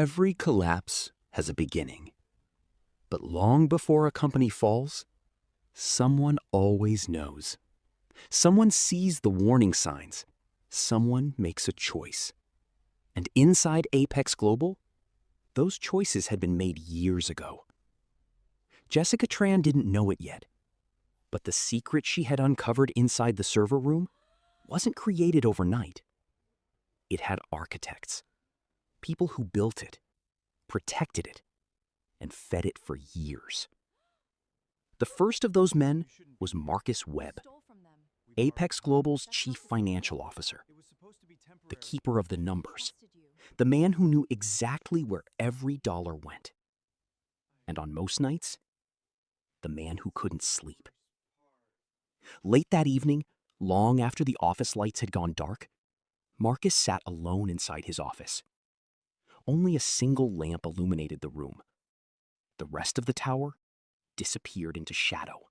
Every collapse has a beginning. But long before a company falls, someone always knows. Someone sees the warning signs. Someone makes a choice. And inside Apex Global, those choices had been made years ago. Jessica Tran didn't know it yet, but the secret she had uncovered inside the server room wasn't created overnight. It had architects, people who built it, protected it, and fed it for years. The first of those men was Marcus Webb, Apex Global's chief financial officer, the keeper of the numbers, the man who knew exactly where every dollar went. And on most nights, the man who couldn't sleep. Late that evening, long after the office lights had gone dark, Marcus sat alone inside his office. Only a single lamp illuminated the room. The rest of the tower disappeared into shadow.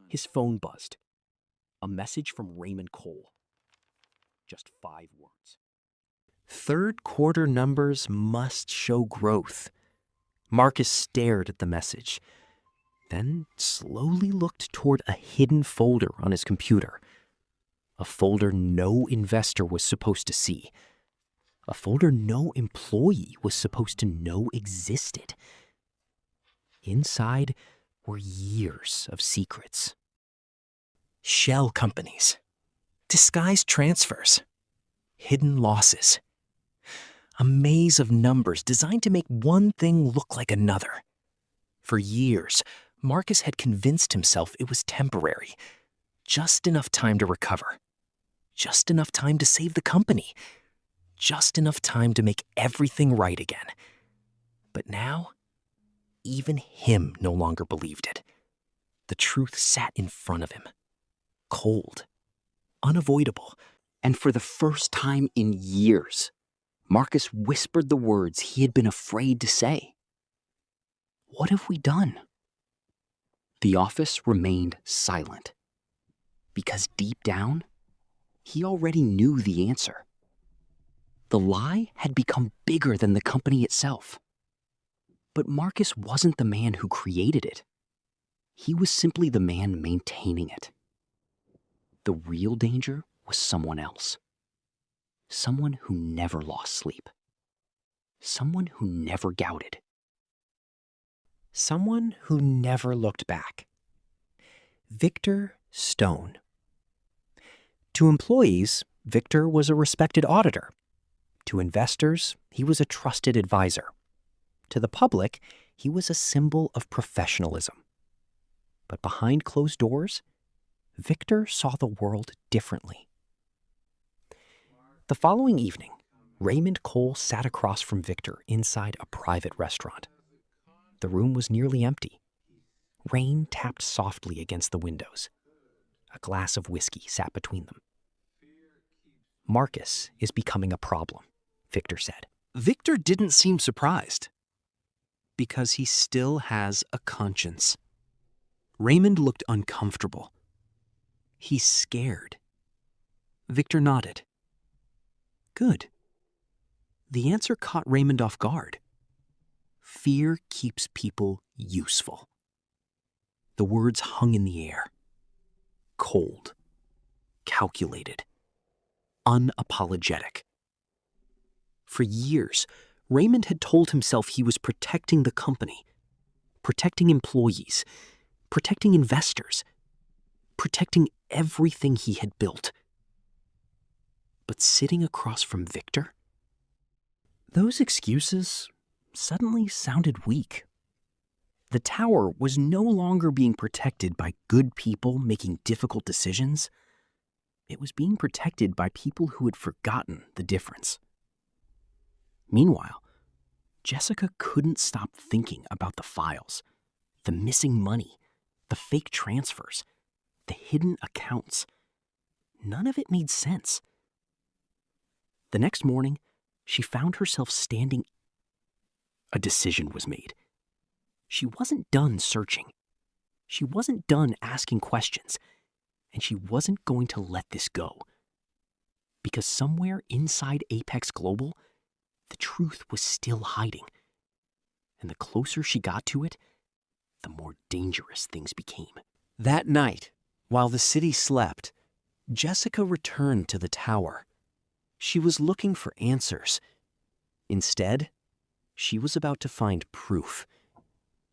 His phone buzzed. A message from Raymond Kane. Just 5 words. Third quarter numbers must show growth. Marcus stared at the message, then slowly looked toward a hidden folder on his computer. A folder no investor was supposed to see. A folder no employee was supposed to know existed. Inside were years of secrets. Shell companies, disguised transfers, hidden losses. A maze of numbers designed to make one thing look like another. For years, Marcus had convinced himself it was temporary. Just enough time to recover. Just enough time to save the company. Just enough time to make everything right again. But now, even him no longer believed it. The truth sat in front of him. Cold. Unavoidable. And for the first time in years, Marcus whispered the words he had been afraid to say. What have we done? The office remained silent. Because deep down, he already knew the answer. The lie had become bigger than the company itself. But Marcus wasn't the man who created it. He was simply the man maintaining it. The real danger was someone else. Someone who never lost sleep. Someone who never doubted. Someone who never looked back. Victor Stone. To employees, Victor was a respected auditor. To investors, he was a trusted advisor. To the public, he was a symbol of professionalism. But behind closed doors, Victor saw the world differently. The following evening, Raymond Kane sat across from Victor inside a private restaurant. The room was nearly empty. Rain tapped softly against the windows. A glass of whiskey sat between them. Marcus is becoming a problem, Victor said. Victor didn't seem surprised. Because he still has a conscience. Raymond looked uncomfortable. He's scared. Victor nodded. Good. The answer caught Raymond off guard. Fear keeps people useful. The words hung in the air. Cold. Calculated. Unapologetic. For years, Raymond had told himself he was protecting the company, protecting employees, protecting investors, protecting everything he had built. But sitting across from Victor, those excuses suddenly sounded weak. The tower was no longer being protected by good people making difficult decisions. It was being protected by people who had forgotten the difference. Meanwhile, Jessica couldn't stop thinking about the files, the missing money, the fake transfers, the hidden accounts. None of it made sense. The next morning, she found herself standing. A decision was made. She wasn't done searching. She wasn't done asking questions. And she wasn't going to let this go. Because somewhere inside Apex Global, The truth was still hiding, and the closer she got to it, the more dangerous things became. That night, while the city slept, Jessica returned to the tower. She was looking for answers. Instead, she was about to find proof.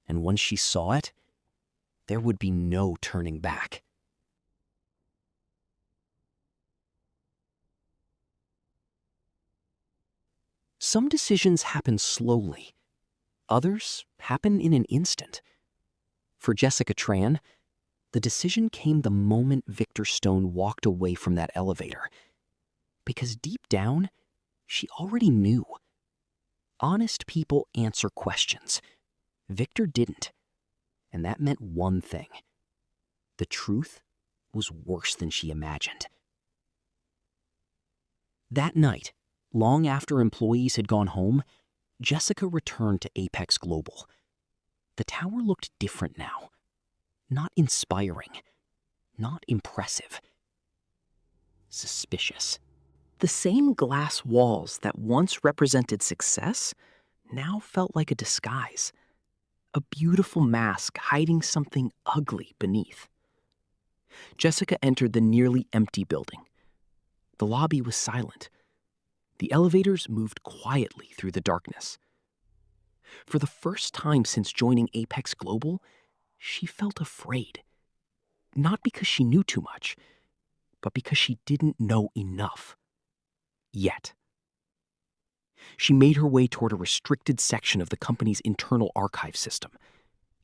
And once she saw it, there would be no turning back. Some decisions happen slowly. Others happen in an instant. For Jessica Tran, the decision came the moment Victor Stone walked away from that elevator. Because deep down, she already knew. Honest people answer questions. Victor didn't. And that meant one thing. The truth was worse than she imagined. That night, long after employees had gone home, Jessica returned to Apex Global. The tower looked different now. Not inspiring. Not impressive. Suspicious. The same glass walls that once represented success now felt like a disguise. A beautiful mask hiding something ugly beneath. Jessica entered the nearly empty building. The lobby was silent. The elevators moved quietly through the darkness. For the first time since joining Apex Global, she felt afraid. Not because she knew too much, but because she didn't know enough. Yet. She made her way toward a restricted section of the company's internal archive system,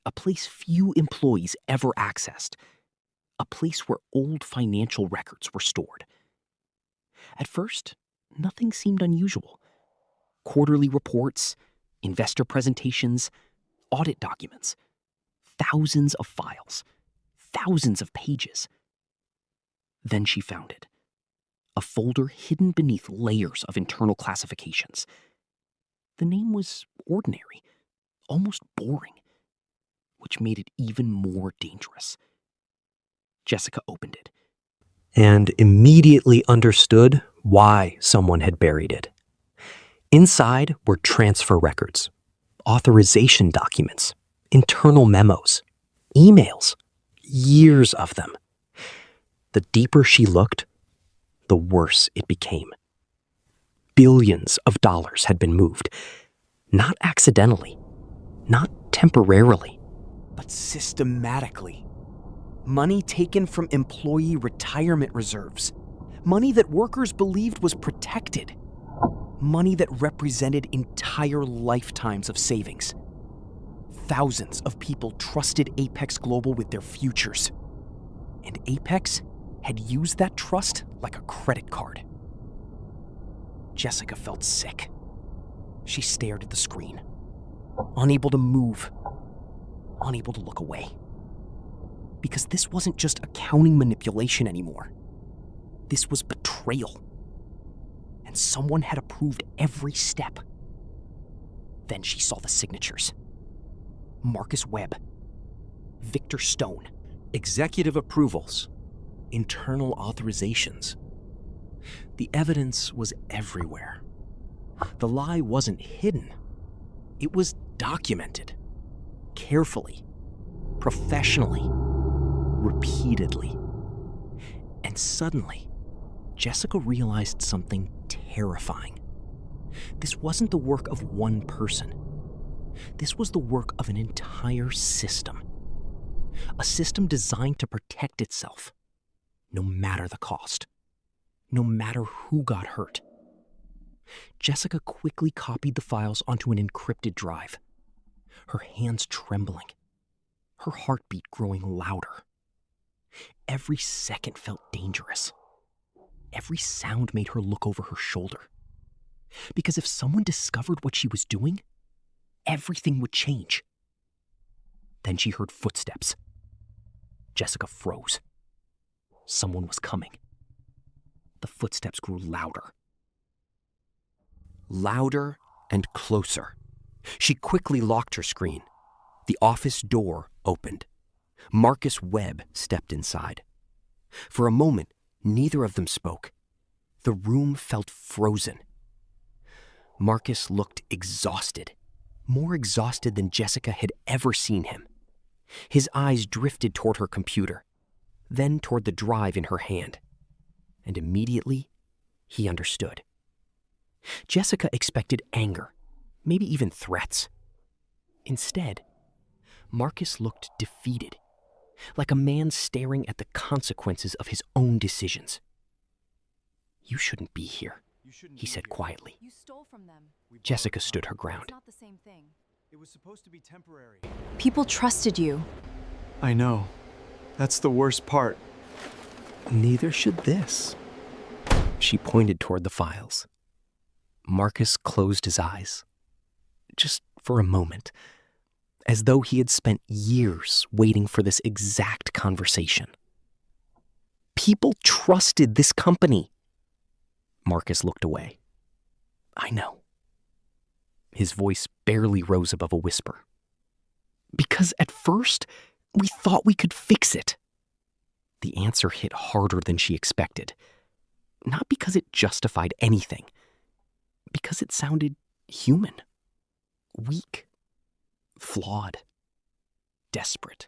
a place few employees ever accessed, a place where old financial records were stored. At first, nothing seemed unusual. Quarterly reports, investor presentations, audit documents, thousands of files, thousands of pages. Then she found it. A folder hidden beneath layers of internal classifications. The name was ordinary, almost boring, which made it even more dangerous. Jessica opened it. And immediately understood why someone had buried it. Inside were transfer records, authorization documents, internal memos, emails, years of them. The deeper she looked, the worse it became. Billions of dollars had been moved, not accidentally, not temporarily, but systematically. Money taken from employee retirement reserves. Money that workers believed was protected. Money that represented entire lifetimes of savings. Thousands of people trusted Apex Global with their futures. And Apex had used that trust like a credit card. Jessica felt sick. She stared at the screen, unable to move, unable to look away. Because this wasn't just accounting manipulation anymore. This was betrayal. And someone had approved every step. Then she saw the signatures. Marcus Webb, Victor Stone. Executive approvals. Internal authorizations. The evidence was everywhere. The lie wasn't hidden. It was documented. Carefully. Professionally. Repeatedly. And suddenly, Jessica realized something terrifying. This wasn't the work of one person. This was the work of an entire system. A system designed to protect itself, no matter the cost, no matter who got hurt. Jessica quickly copied the files onto an encrypted drive, her hands trembling, her heartbeat growing louder. Every second felt dangerous. Every sound made her look over her shoulder. Because if someone discovered what she was doing, everything would change. Then she heard footsteps. Jessica froze. Someone was coming. The footsteps grew louder. Louder and closer. She quickly locked her screen. The office door opened. Marcus Webb stepped inside. For a moment, neither of them spoke. The room felt frozen. Marcus looked exhausted, more exhausted than Jessica had ever seen him. His eyes drifted toward her computer, then toward the drive in her hand, and immediately he understood. Jessica expected anger, maybe even threats. Instead, Marcus looked defeated, like a man staring at the consequences of his own decisions. "You shouldn't be here," he said quietly. You stole from them. Jessica stood her It's ground. not the same thing. It was supposed to be temporary. People trusted you. I know. That's the worst part. "Neither should this." She pointed toward the files. Marcus closed his eyes, just for a moment, as though he had spent years waiting for this exact conversation. People trusted this company. Marcus looked away. "I know." His voice barely rose above a whisper. "Because at first, we thought we could fix it." The answer hit harder than she expected. Not because it justified anything, because it sounded human, weak, flawed, desperate.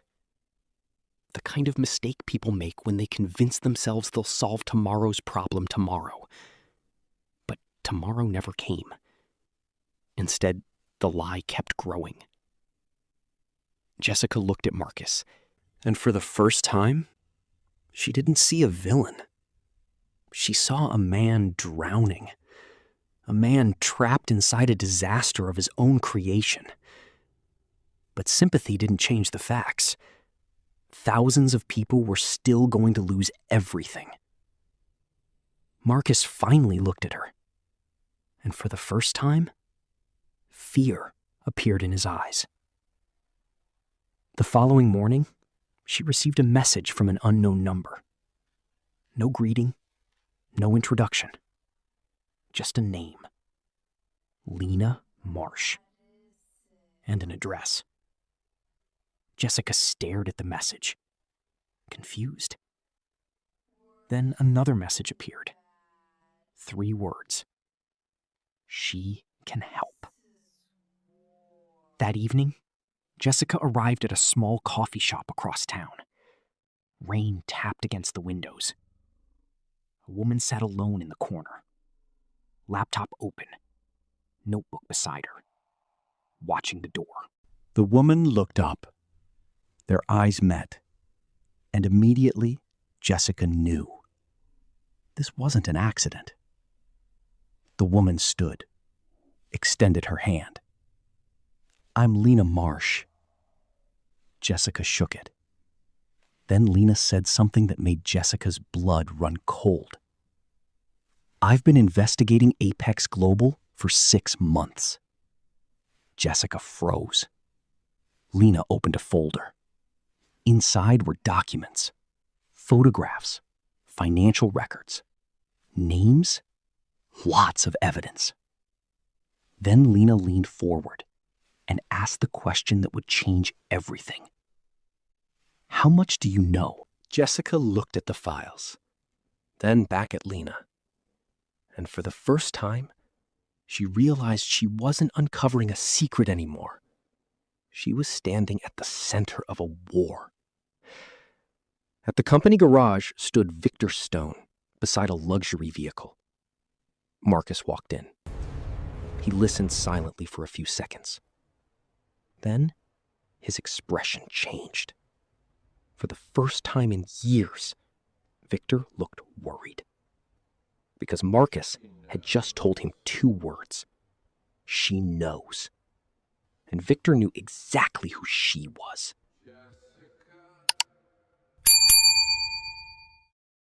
The kind of mistake people make when they convince themselves they'll solve tomorrow's problem tomorrow. But tomorrow never came. Instead, the lie kept growing. Jessica looked at Marcus, and for the first time, she didn't see a villain. She saw a man drowning, a man trapped inside a disaster of his own creation. But sympathy didn't change the facts. Thousands of people were still going to lose everything. Marcus finally looked at her, and for the first time, fear appeared in his eyes. The following morning, she received a message from an unknown number. No greeting, no introduction, just a name. Lena Marsh. And an address. Jessica stared at the message, confused. Then another message appeared. 3 words. She can help. That evening, Jessica arrived at a small coffee shop across town. Rain tapped against the windows. A woman sat alone in the corner. Laptop open, notebook beside her, watching the door. The woman looked up. Their eyes met, and immediately Jessica knew. This wasn't an accident. The woman stood, extended her hand. "I'm Lena Marsh." Jessica shook it. Then Lena said something that made Jessica's blood run cold. "I've been investigating Apex Global for 6 months." Jessica froze. Lena opened a folder. Inside were documents, photographs, financial records, names, lots of evidence. Then Lena leaned forward and asked the question that would change everything. "How much do you know?" Jessica looked at the files, then back at Lena. And for the first time, she realized she wasn't uncovering a secret anymore. She was standing at the center of a war. At the company garage stood Victor Stone beside a luxury vehicle. Marcus walked in. He listened silently for a few seconds. Then, his expression changed. For the first time in years, Victor looked worried. Because Marcus had just told him 2 words. She knows. And Victor knew exactly who she was.